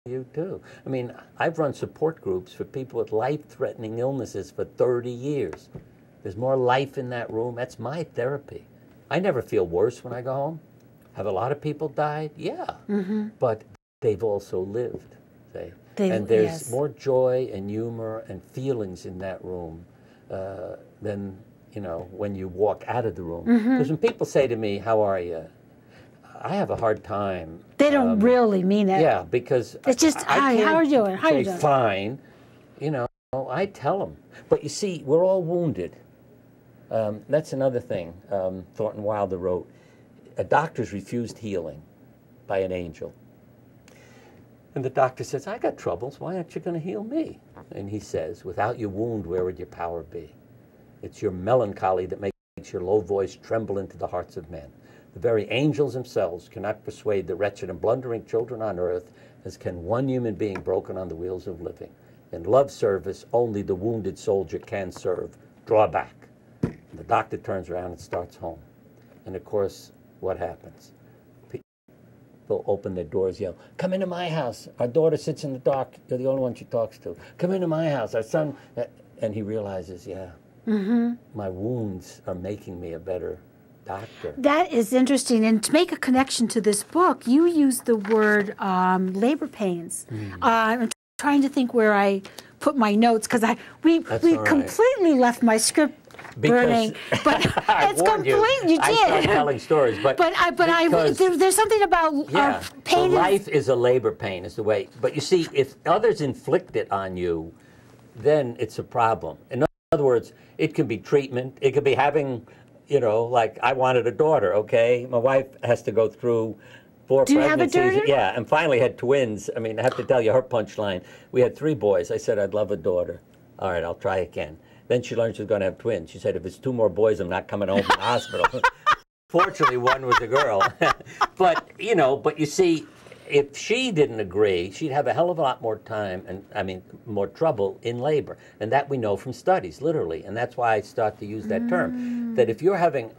you too. I mean, I've run support groups for people with life-threatening illnesses for 30 years. There's more life in that room. That's my therapy. I never feel worse when I go home. Have a lot of people died? Yeah. But they've also lived, say. And there's more joy and humor and feelings in that room than, you know, when you walk out of the room. Because when people say to me, how are you? I have a hard time. They don't really mean it. Yeah, because it's just, hi, how are you doing? How are you doing? Fine. You know, I tell them. But you see, we're all wounded. That's another thing Thornton Wilder wrote. A doctor's refused healing by an angel. And the doctor says, I got troubles. Why aren't you going to heal me? And he says, without your wound, where would your power be? It's your melancholy that makes your low voice tremble into the hearts of men. The very angels themselves cannot persuade the wretched and blundering children on earth as can one human being broken on the wheels of living. In love service, only the wounded soldier can serve. Draw back. And the doctor turns around and starts home. And of course, what happens? People open their doors, yell, come into my house. Our daughter sits in the dark. You're the only one she talks to. Come into my house. Our son. And he realizes, yeah, my wounds are making me a better doctor. That is interesting. And to make a connection to this book, you use the word labor pains. I'm trying to think where I put my notes because we completely left my script burning, but it's complete. You did. I started telling stories, but there's something about pain. So life is a labor pain, is the way. But you see, if others inflict it on you, then it's a problem. In other words, it can be treatment. It could be having, you know, like I wanted a daughter. Okay, my wife has to go through 4 pregnancies. Do you have a daughter? Yeah, and finally had twins. I mean, I have to tell you her punchline. We had 3 boys. I said I'd love a daughter. All right, I'll try again. Then she learned she was going to have twins. She said, if it's 2 more boys, I'm not coming home from the hospital. Fortunately, one was a girl. But, you know, but you see, if she didn't agree, she'd have a hell of a lot more time and, I mean, more trouble in labor. And that we know from studies, literally. And that's why I start to use that term. That if you're having,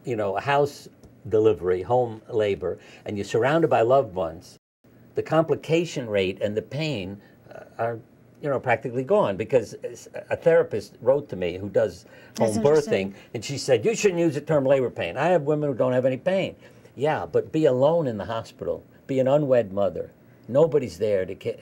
you know, a house delivery, home labor, and you're surrounded by loved ones, the complication rate and the pain are, you know, practically gone. Because a therapist wrote to me who does home birthing, and she said, you shouldn't use the term labor pain. I have women who don't have any pain. Yeah, but be alone in the hospital. Be an unwed mother. Nobody's there to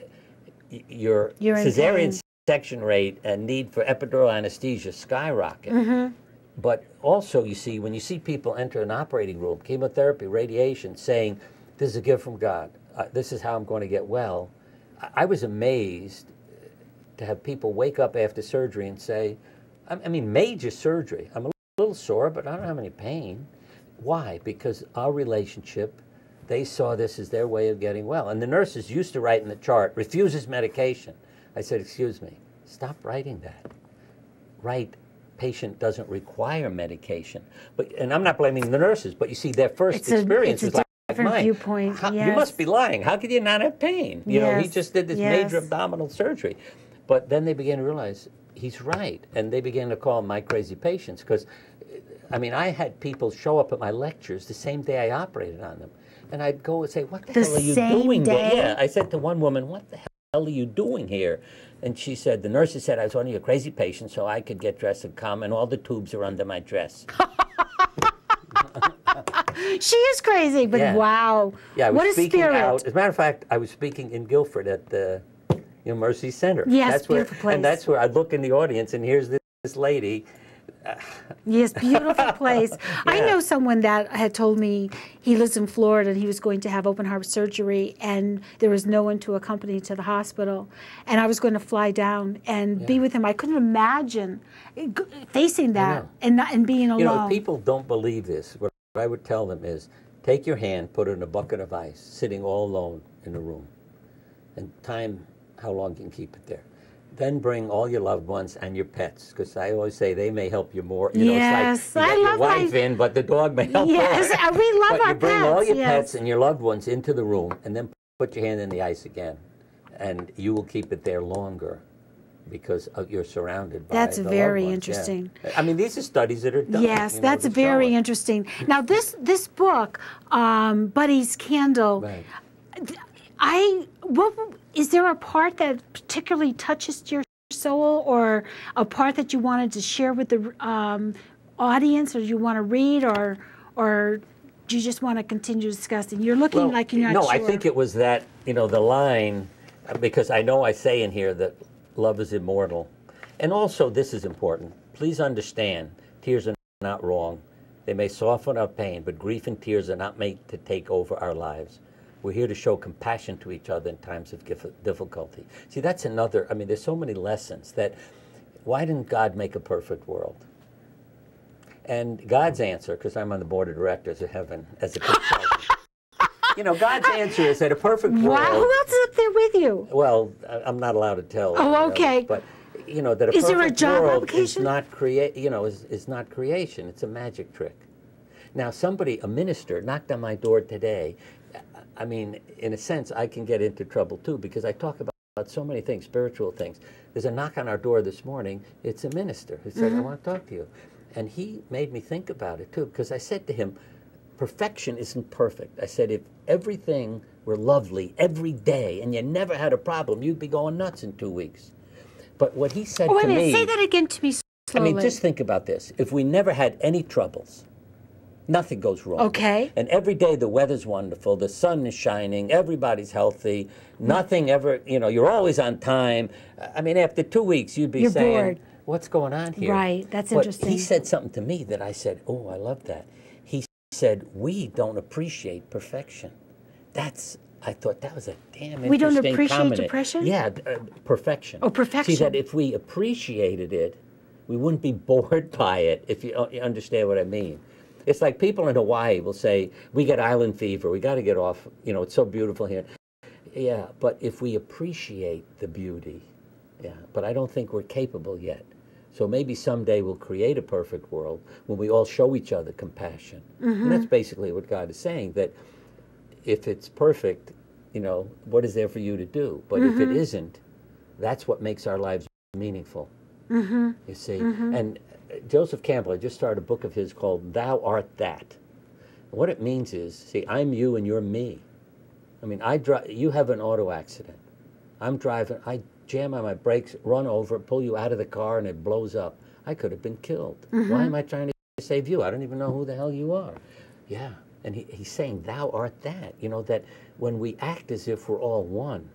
your cesarean section rate and need for epidural anesthesia skyrocket. But also, you see, when you see people enter an operating room, chemotherapy, radiation, saying, this is a gift from God. This is how I'm going to get well. I was amazed to have people wake up after surgery and say, I mean, major surgery. I'm a little sore, but I don't have any pain. Why? Because our relationship, they saw this as their way of getting well. And the nurses used to write in the chart, refuses medication. I said, excuse me, stop writing that. Write, patient doesn't require medication. And I'm not blaming the nurses, but you see, their first experience was like mine. Viewpoint. You must be lying. How could you not have pain? You know, he just did this major abdominal surgery. But then they began to realize he's right. And they began to call him my crazy patients. Because, I mean, I had people show up at my lectures the same day I operated on them. And I'd go and say, what the hell are you doing there? Yeah, I said to one woman, what the hell are you doing here? And she said, the nurses said I was one of your crazy patients so I could get dressed and come, and all the tubes are under my dress. She is crazy, but wow. Yeah, I was what a speaking spirit. out. As a matter of fact, I was speaking in Guilford at the Mercy Center. Yes, that's beautiful place. And that's where I look in the audience, and here's this lady. Yes, beautiful place. I know someone that had told me he lives in Florida and he was going to have open heart surgery and there was no one to accompany to the hospital. And I was going to fly down and be with him. I couldn't imagine facing that and being alone. You know, people don't believe this. What I would tell them is, take your hand, put it in a bucket of ice, sitting all alone in a room, and time how long you can keep it there. Then bring all your loved ones and your pets, because I always say they may help you more. You know, it's like you got your wife in, but the dog may help we love but our you bring pets. all your pets and your loved ones into the room, and then put your hand in the ice again, and you will keep it there longer because you're surrounded by That's the very loved ones. interesting. Yeah. I mean, these are studies that are done. Yes, you know, that's very interesting. Now, this book, Buddy's Candle, is there a part that particularly touches your soul, or a part that you wanted to share with the audience, or you want to read, or do you just want to continue discussing? You're looking like you're not no, sure. I think it was that, the line, because I know I say in here that love is immortal. And also, this is important. Please understand, tears are not wrong. They may soften our pain, but grief and tears are not made to take over our lives. We're here to show compassion to each other in times of difficulty. See, that's another, there's so many lessons that, why didn't God make a perfect world? And God's answer, because I'm on the board of directors of heaven as a consultant, God's answer is that a perfect world. Wow, who else is up there with you? Well, I'm not allowed to tell. Oh, okay. But that a is there a perfect job world application? is not is not creation. It's a magic trick. Now, a minister, knocked on my door today. In a sense, I can get into trouble too, because I talk about so many things, spiritual things. There's a knock on our door this morning. It's a minister who said, I want to talk to you. And he made me think about it too, because I said to him, perfection isn't perfect. I said, if everything were lovely every day and you never had a problem, you'd be going nuts in 2 weeks. But what he said to me... say that again to me slowly. Just think about this. If we never had any troubles, nothing goes wrong. Okay. And every day the weather's wonderful, the sun is shining, everybody's healthy, nothing ever, you're always on time. After 2 weeks, you'd be saying, bored. What's going on here? Right, that's but interesting. He said something to me that I said, oh, I love that. He said, we don't appreciate perfection. I thought that was a damn interesting We don't appreciate comment. depression? Yeah, perfection. Oh, perfection. See, that if we appreciated it, we wouldn't be bored by it, if you understand what I mean. It's like people in Hawaii will say, we get island fever, we got to get off, it's so beautiful here. Yeah, but if we appreciate the beauty, but I don't think we're capable yet. So maybe someday we'll create a perfect world when we all show each other compassion. And that's basically what God is saying, that if it's perfect, what is there for you to do? But if it isn't, that's what makes our lives meaningful. You see? And Joseph Campbell, I just started a book of his called Thou Art That. And what it means is, see, I'm you and you're me. You have an auto accident. I'm driving, I jam on my brakes, run over, pull you out of the car, and it blows up. I could have been killed. Why am I trying to save you? I don't even know who the hell you are. Yeah. And he's saying, thou art that. that when we act as if we're all one,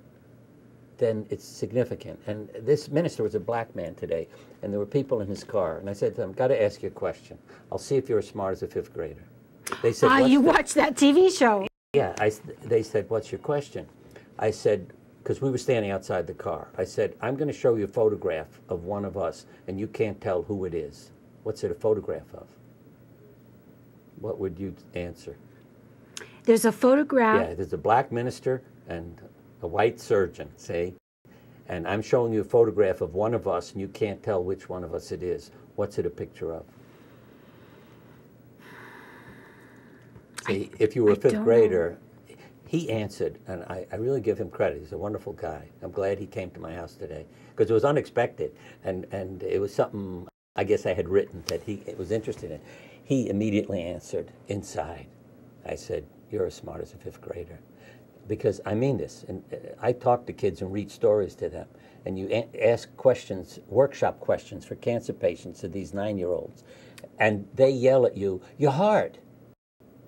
then it's significant. And this minister was a black man today, and there were people in his car. And I said to them, got to ask you a question. I'll see if you're as smart as a fifth grader. They said, you watched that TV show. Yeah. They said, what's your question? I said, because we were standing outside the car. I said, I'm going to show you a photograph of one of us, and you can't tell who it is. What's it a photograph of? What would you answer? There's a photograph. Yeah, there's a black minister and a white surgeon, see? And I'm showing you a photograph of one of us, and you can't tell which one of us it is. What's it a picture of? See, if you were a fifth grader, he answered, and I really give him credit. He's a wonderful guy. I'm glad he came to my house today, because it was unexpected, and it was something I guess I had written that he was interested in. He immediately answered, inside. I said, you're as smart as a fifth grader. Because I mean this, and I talk to kids and read stories to them, and you ask questions, workshop questions for cancer patients to these 9-year-olds, and they yell at you, your heart.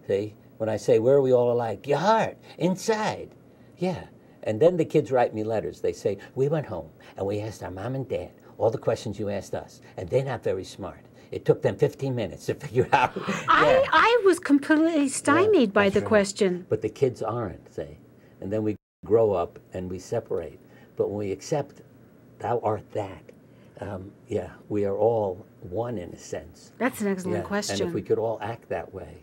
See? When I say, where are we all alike? Your heart, inside. Yeah. And then the kids write me letters. They say, we went home and we asked our mom and dad all the questions you asked us, and they're not very smart. It took them 15 minutes to figure out. I was completely stymied by the question. But the kids aren't, see? And then we grow up and we separate. But when we accept, thou art that, we are all one in a sense. That's an excellent question. And if we could all act that way,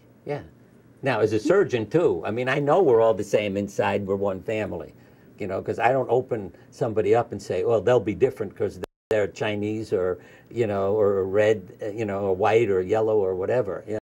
Now, as a surgeon, too, I know we're all the same inside. We're one family, because I don't open somebody up and say, well, they'll be different because they're Chinese or, or red, or white or yellow or whatever.